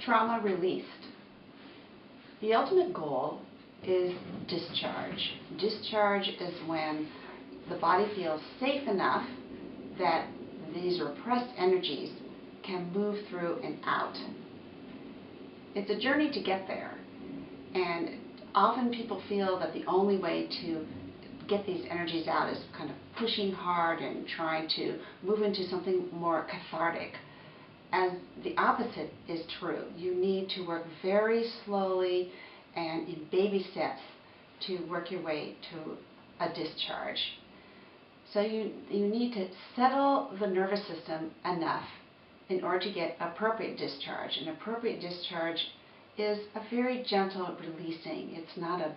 trauma released. The ultimate goal is discharge. Discharge is when the body feels safe enough that these repressed energies can move through and out. It's a journey to get there, and often people feel that the only way to get these energies out is kind of pushing hard and trying to move into something more cathartic. As the opposite is true. You need to work very slowly and in baby steps to work your way to a discharge. So you need to settle the nervous system enough in order to get appropriate discharge. And appropriate discharge is a very gentle releasing. It's not a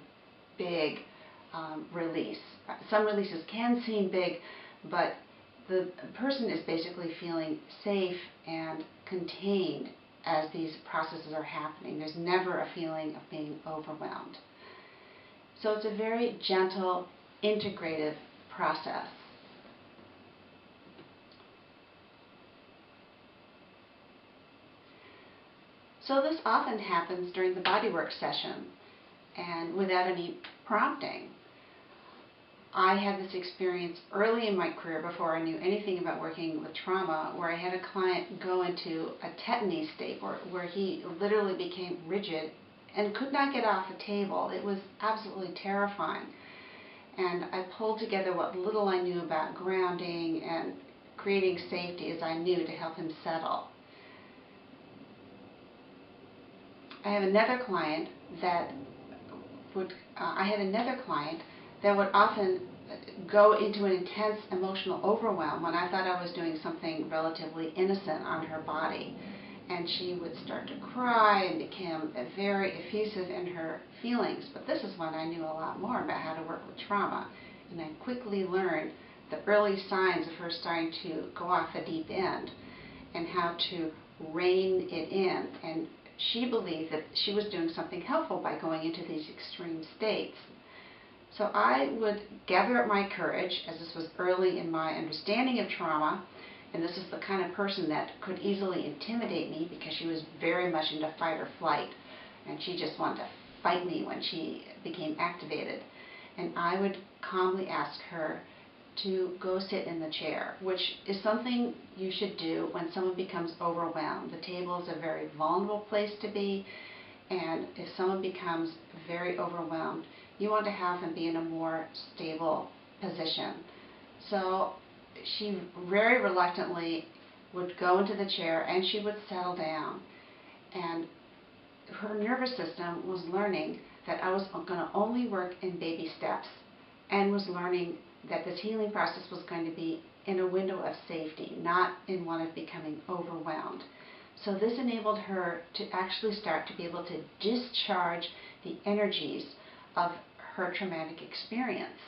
big release. Some releases can seem big, but the person is basically feeling safe and contained as these processes are happening. There's never a feeling of being overwhelmed. So it's a very gentle, integrative process. So this often happens during the bodywork session and without any prompting. I had this experience early in my career before I knew anything about working with trauma, where I had a client go into a tetany state where he literally became rigid and could not get off a table. It was absolutely terrifying. And I pulled together what little I knew about grounding and creating safety as I knew to help him settle. I have another client that would often go into an intense emotional overwhelm when I thought I was doing something relatively innocent on her body. And she would start to cry and become very effusive in her feelings. But this is when I knew a lot more about how to work with trauma. And I quickly learned the early signs of her starting to go off the deep end and how to rein it in. And she believed that she was doing something helpful by going into these extreme states. So I would gather up my courage, as this was early in my understanding of trauma, and this is the kind of person that could easily intimidate me because she was very much into fight or flight, and she just wanted to fight me when she became activated. And I would calmly ask her to go sit in the chair, which is something you should do when someone becomes overwhelmed. The table is a very vulnerable place to be, and if someone becomes very overwhelmed, you want to have them be in a more stable position. So she very reluctantly would go into the chair and she would settle down. And her nervous system was learning that I was going to only work in baby steps, and was learning that this healing process was going to be in a window of safety, not in one of becoming overwhelmed. So this enabled her to actually start to be able to discharge the energies of her traumatic experience.